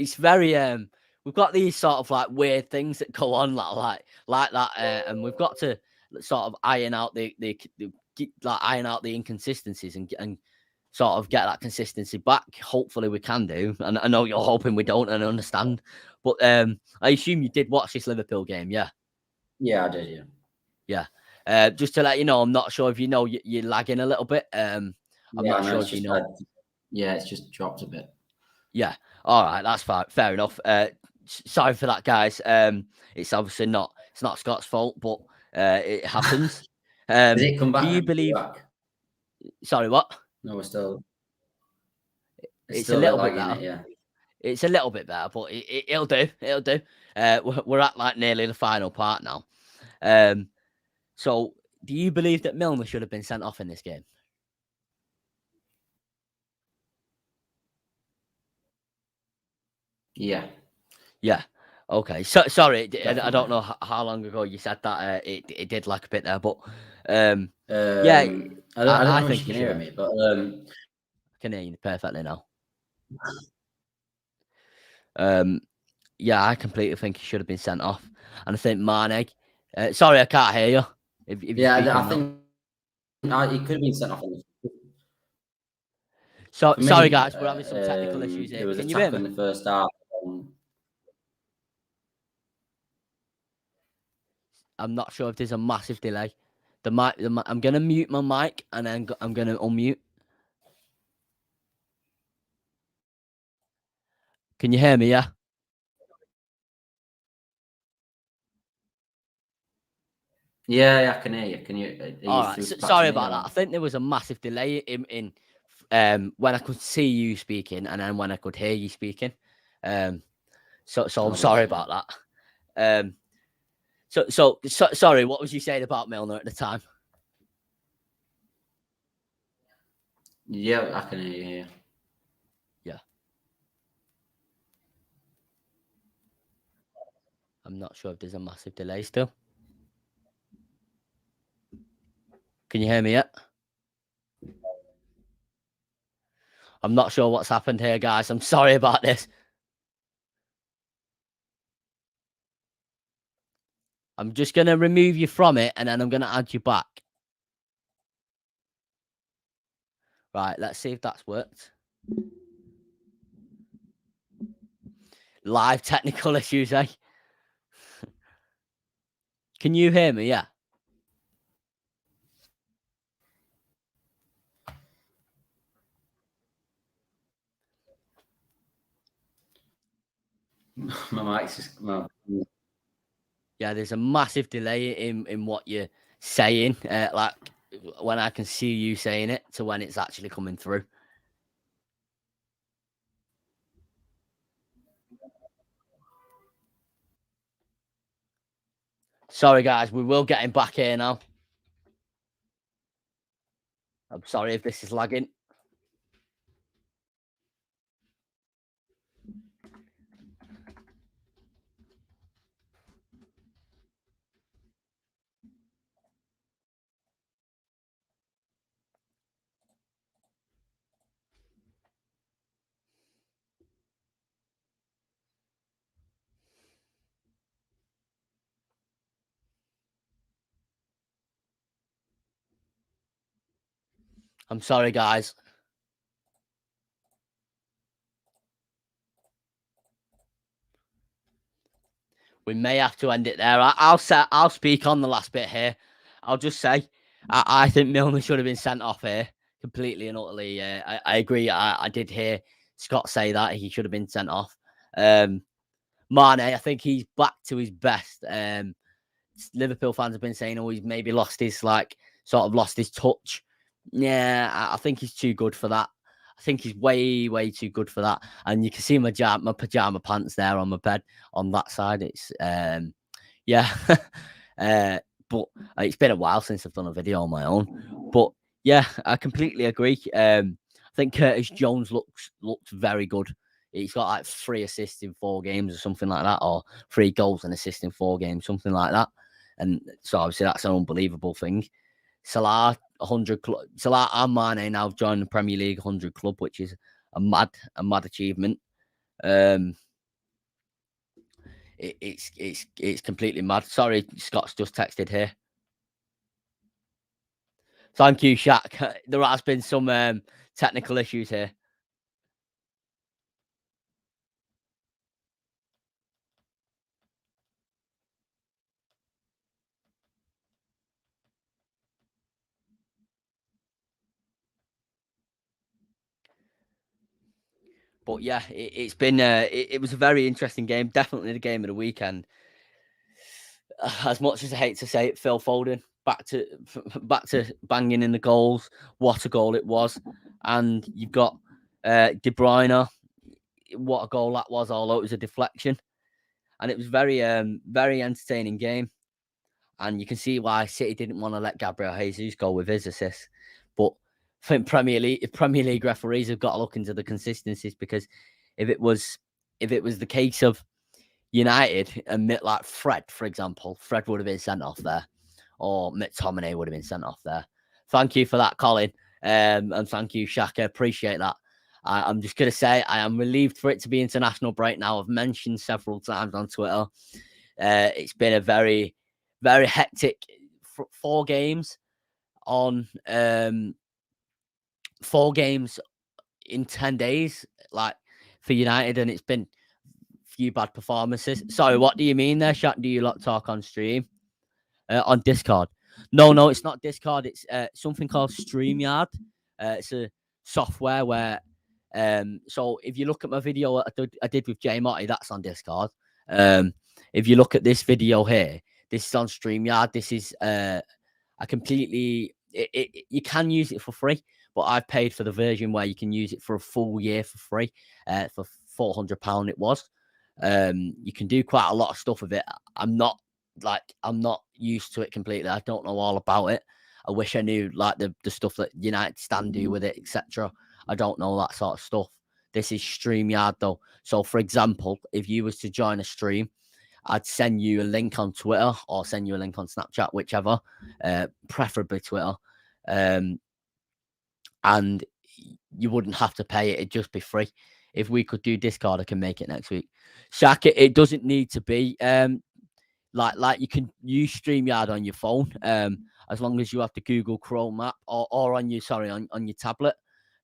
we've got these sort of like weird things that go on like that, and we've got to sort of iron out the inconsistencies and sort of get that consistency back. Hopefully we can do, and I know you're hoping we don't, and understand. But I assume you did watch this Liverpool game, yeah? Yeah, I did, yeah. Just to let you know, I'm not sure if you know you're lagging a little bit. I'm not sure if you know. Yeah, it's just dropped a bit. Yeah. All right, that's fine. Fair enough. Sorry for that, guys. It's obviously not. It's not Scott's fault, but it happens. Did it come back? Do you believe? Sorry, what? No, we're still. It's a little bit better. Yeah. It's a little bit better, but it'll do. It'll do. We're at like nearly the final part now. So, do you believe that Milner should have been sent off in this game? Yeah. Yeah. Okay. So sorry, I don't know how long ago you said that. It did like a bit there, but yeah. I don't know if you can hear me, but I can hear you perfectly now. Yeah, I completely think he should have been sent off, and I think Mane. Sorry, I can't hear you. I think he could have been sent off. So sorry, guys, we're having some technical issues here. There was Can a you hear tackle me? in the first half. I'm not sure if there's a massive delay. I'm gonna mute my mic and then I'm gonna unmute. Can you hear me? Yeah. Yeah, I can hear you. Can you? All right. Sorry about that. I think there was a massive delay in when I could see you speaking and then when I could hear you speaking. So I'm sorry about that. So sorry. What was you saying about Milner at the time? Yeah, I can hear you. Yeah. I'm not sure if there's a massive delay still. Can you hear me yet? I'm not sure what's happened here, guys. I'm sorry about this. I'm just going to remove you from it and then I'm going to add you back. Right, let's see if that's worked. Live technical issues, eh? Can you hear me? Yeah. My mic's just. Yeah, there's a massive delay in what you're saying. Like when I can see you saying it to when it's actually coming through. Sorry, guys. We will get him back here now. I'm sorry if this is lagging. I'm sorry, guys. We may have to end it there. I'll speak on the last bit here. I'll just say I think Milner should have been sent off here completely and utterly. I agree. I did hear Scott say that he should have been sent off. Mane, I think he's back to his best. Liverpool fans have been saying, oh, he's maybe lost his lost his touch. Yeah, I think he's too good for that. I think he's way, way too good for that. And you can see my pajama pants there on my bed on that side. It's yeah. But it's been a while since I've done a video on my own. But yeah, I completely agree. I think Curtis Jones looks very good. He's got like 3 assists in 4 games or something like that, or 3 goals and assists in 4 games, something like that. And so obviously that's an unbelievable thing. Salah 100 Salah and Mane now joined the Premier League 100 club, which is a mad achievement. It's completely mad. Sorry, Scott's just texted here. Thank you, Shaq. There has been some technical issues here. But yeah, it's been it was a very interesting game. Definitely the game of the weekend. As much as I hate to say it, Phil Foden back to banging in the goals. What a goal it was! And you've got De Bruyne. What a goal that was! Although it was a deflection, and it was very entertaining game. And you can see why City didn't want to let Gabriel Jesus go with his assist. But I think Premier League referees have got to look into the consistencies, because if it was the case of United and like Fred, for example, Fred would have been sent off there, or McTominay would have been sent off there. Thank you for that, Colin, and thank you, Shaka. Appreciate that. I'm just going to say I am relieved for it to be international break now. I've mentioned several times on Twitter. It's been a very, very hectic 4 games on 4 games in 10 days, like for United, and it's been few bad performances. Sorry, what do you mean there, Shaq? Do you talk on stream? On Discord? No, it's not Discord. It's something called StreamYard. It's a software where so if you look at my video I did with Jay Motti, that's on Discord. If you look at this video here, this is on StreamYard. This is you can use it for free, but I've paid for the version where you can use it for a full year for free, for £400 it was. You can do quite a lot of stuff with it. I'm not used to it completely. I don't know all about it. I wish I knew like the stuff that United Stand do with it, etc. I don't know that sort of stuff. This is StreamYard though. So for example, if you was to join a stream, I'd send you a link on Twitter or send you a link on Snapchat, whichever, preferably Twitter. And you wouldn't have to pay it. It'd just be free. If we could do Discord, I can make it next week. Shaq, it doesn't need to be like you can use StreamYard on your phone, as long as you have the Google Chrome app or on your tablet.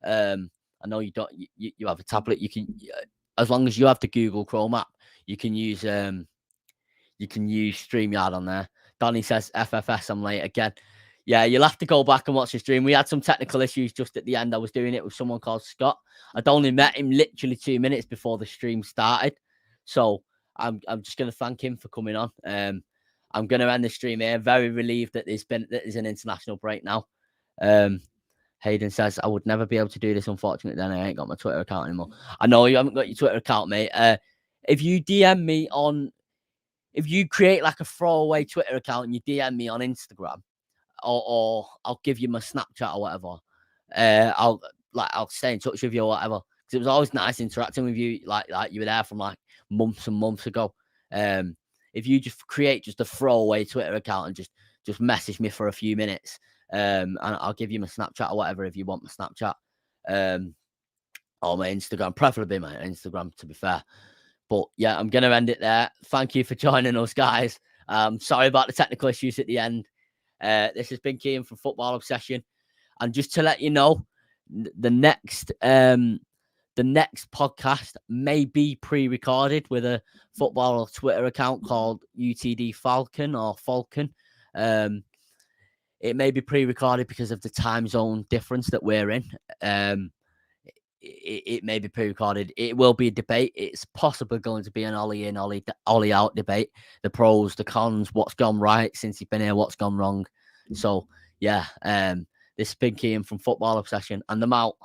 I know you don't. You have a tablet. You can, as long as you have the Google Chrome app, you can use StreamYard on there. Donny says FFS. I'm late again. Yeah, you'll have to go back and watch the stream. We had some technical issues just at the end. I was doing it with someone called Scott. I'd only met him literally 2 minutes before the stream started. So I'm just going to thank him for coming on. I'm going to end the stream here. Very relieved that there's an international break now. Hayden says, I would never be able to do this, unfortunately. Then I ain't got my Twitter account anymore. I know you haven't got your Twitter account, mate. If you DM me if you create like a throwaway Twitter account and you DM me on Instagram, or I'll give you my Snapchat or whatever. I'll stay in touch with you or whatever. Because it was always nice interacting with you, like you were there from like months and months ago. If you just create just a throwaway Twitter account and just message me for a few minutes, and I'll give you my Snapchat or whatever if you want my Snapchat, or my Instagram, preferably my Instagram, to be fair. But yeah, I'm gonna end it there. Thank you for joining us, guys. Sorry about the technical issues at the end. This has been Kean from Football Obsession. And just to let you know, the next podcast may be pre-recorded with a football Twitter account called UTD Falcon or Falcon. It may be pre-recorded because of the time zone difference that we're in. It may be pre-recorded. It will be a debate. It's possibly going to be an Ollie in, Ollie out debate. The pros, the cons, what's gone right since he's been here, what's gone wrong. So, yeah, this is Big Kean from Football Obsession, and I'm out.